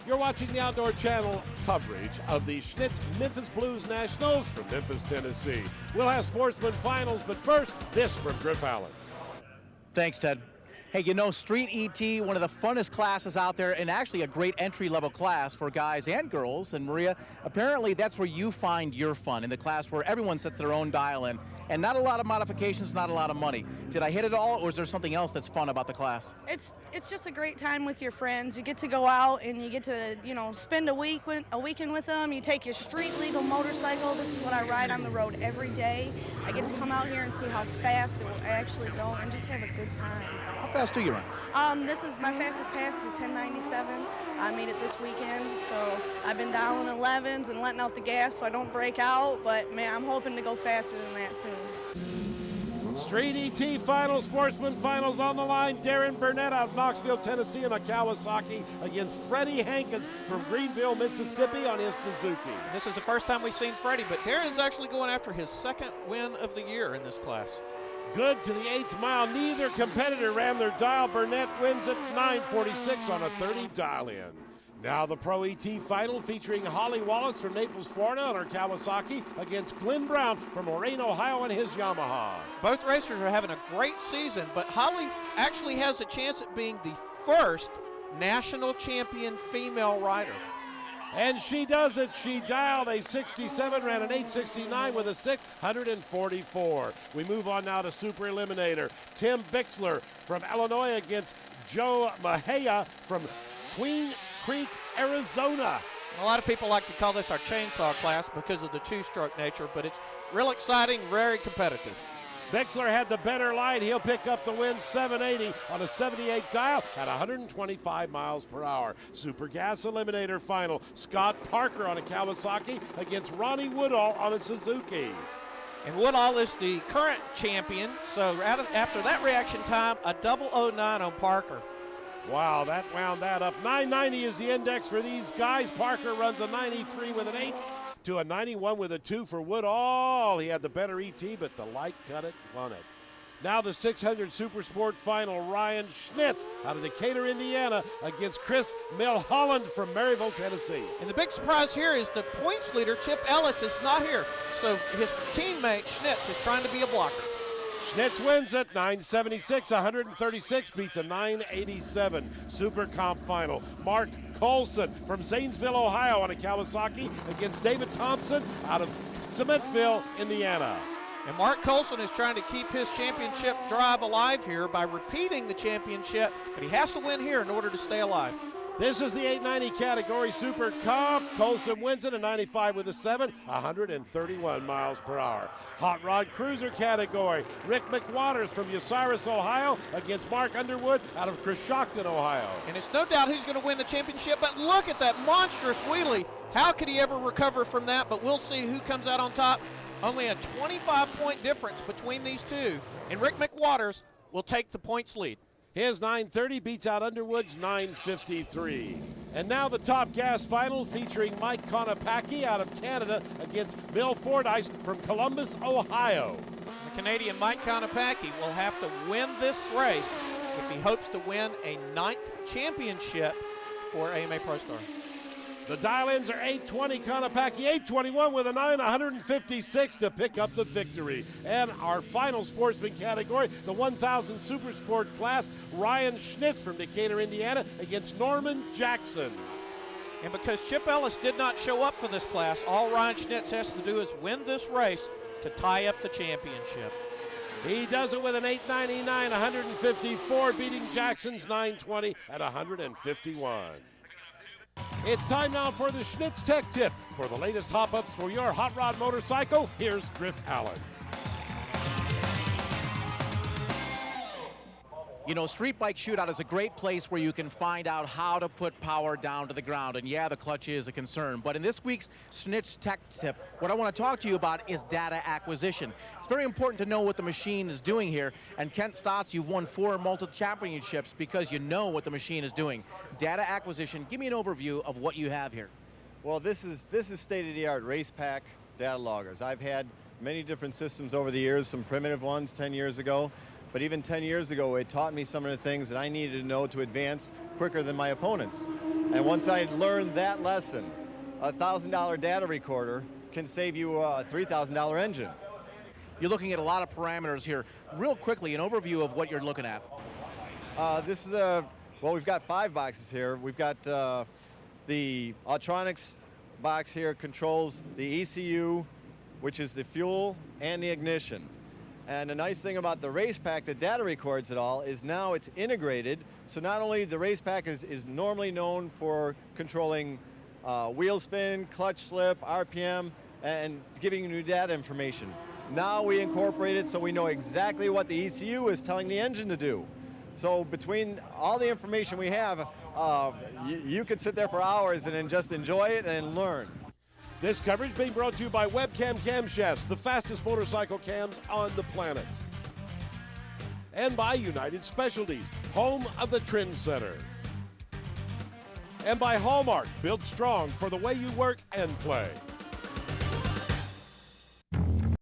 You're watching the Outdoor Channel coverage of the Schnitz Memphis Blues Nationals from Memphis, Tennessee. We'll have Sportsman finals, but first, this from Griff Allen. Thanks, Ted. Hey, you know, Street ET, one of the funnest classes out there, and actually a great entry-level class for guys and girls. And Maria, apparently that's where you find your fun, in the class where everyone sets their own dial in, and not a lot of modifications, not a lot of money. Did I hit it all, or is there something else that's fun about the class? It's just a great time with your friends. You get to go out and you get to, you know, spend a weekend with them. You take your street legal motorcycle. This is what I ride on the road every day. I get to come out here and see how fast it will actually go and just have a good time. How fast do you run? This is my fastest pass is a 1097. I made it this weekend, so I've been dialing 11s and letting out the gas so I don't break out, but man, I'm hoping to go faster than that soon. Street ET Finals, Sportsman Finals on the line. Darren Burnett out of Knoxville, Tennessee in a Kawasaki against Freddie Hankins from Greenville, Mississippi on his Suzuki. This is the first time we've seen Freddie, but Darren's actually going after his second win of the year in this class. Good to the 8th mile. Neither competitor ran their dial. Burnett wins at 9:46 on a 30 dial-in. Now the Pro ET Final featuring Holly Wallace from Naples, Florida on her Kawasaki against Glenn Brown from Lorain, Ohio on his Yamaha. Both racers are having a great season, but Holly actually has a chance at being the first national champion female rider. And she does it. She dialed a 67, ran an 869 with a 644. We move on now to Super Eliminator. Tim Bixler from Illinois against Joe Mahaya from Queen Creek, Arizona. A lot of people like to call this our chainsaw class because of the two-stroke nature, but it's real exciting, very competitive. Bixler had the better line. He'll pick up the win, 780 on a 78 dial at 125 miles per hour. Super Gas Eliminator Final. Scott Parker on a Kawasaki against Ronnie Woodall on a Suzuki. And Woodall is the current champion, so after that reaction time, a 009 on Parker. Wow, that wound that up. 990 is the index for these guys. Parker runs a 93 with an 8 to a 91 with a 2 for Woodall. He had the better ET, but the light cut it, won it. Now the 600 Super Sport Final. Ryan Schnitz out of Decatur, Indiana against Chris Milholland from Maryville, Tennessee. And the big surprise here is the points leader, Chip Ellis, is not here. So his teammate, Schnitz, is trying to be a blocker. Schnitz wins at 976, 136, beats a 987. Super Comp Final. Mark Colson from Zanesville, Ohio on a Kawasaki against David Thompson out of Cementville, Indiana. And Mark Colson is trying to keep his championship drive alive here by repeating the championship, but he has to win here in order to stay alive. This is the 890 category Super Comp. Colson wins it, a 95 with a 7, 131 miles per hour. Hot Rod Cruiser category. Rick McWaters from Osiris, Ohio against Mark Underwood out of Coshocton, Ohio. And it's no doubt who's going to win the championship, but look at that monstrous wheelie. How could he ever recover from that? But we'll see who comes out on top. Only a 25-point difference between these two, and Rick McWaters will take the points lead. His 930 beats out Underwood's 953. And now the Top Gas Final featuring Mike Konopacki out of Canada against Bill Fordyce from Columbus, Ohio. The Canadian Mike Konopacki will have to win this race if he hopes to win a 9th championship for AMA Prostar. The dial-ins are 820, Konopacki 821 with a 9, 156 to pick up the victory. And our final sportsman category, the 1000 Super Sport class, Ryan Schnitz from Decatur, Indiana against Norman Jackson. And because Chip Ellis did not show up for this class, all Ryan Schnitz has to do is win this race to tie up the championship. He does it with an 899, 154, beating Jackson's 920 at 151. It's time now for the Schnitz Tech Tip. For the latest hop-ups for your hot rod motorcycle, here's Griff Allen. You know, Street Bike Shootout is a great place where you can find out how to put power down to the ground. And yeah, the clutch is a concern. But in this week's Schnitz Tech Tip, what I want to talk to you about is data acquisition. It's very important to know what the machine is doing here. And Kent Stotts, you've won 4 multi-championships because you know what the machine is doing. Data acquisition, give me an overview of what you have here. Well, this is state-of-the-art race pack data loggers. I've had many different systems over the years, some primitive ones 10 years ago. but even 10 years ago, it taught me some of the things that I needed to know to advance quicker than my opponents. And once I learned that lesson, a $1,000 data recorder can save you a $3,000 engine. You're looking at a lot of parameters here. Real quickly, an overview of what you're looking at. This is well, we've got 5 boxes here. We've got the electronics box here controls the ECU, which is the fuel and the ignition. And the nice thing about the race pack that data records it all is now it's integrated. So not only the race pack is normally known for controlling wheel spin, clutch slip, RPM, and giving you new data information. Now we incorporate it so we know exactly what the ECU is telling the engine to do. So between all the information we have, you could sit there for hours and then just enjoy it and learn. This coverage being brought to you by Webcam Camshafts, the fastest motorcycle cams on the planet. And by United Specialties, home of the Trend Center. And by Hallmark, built strong for the way you work and play.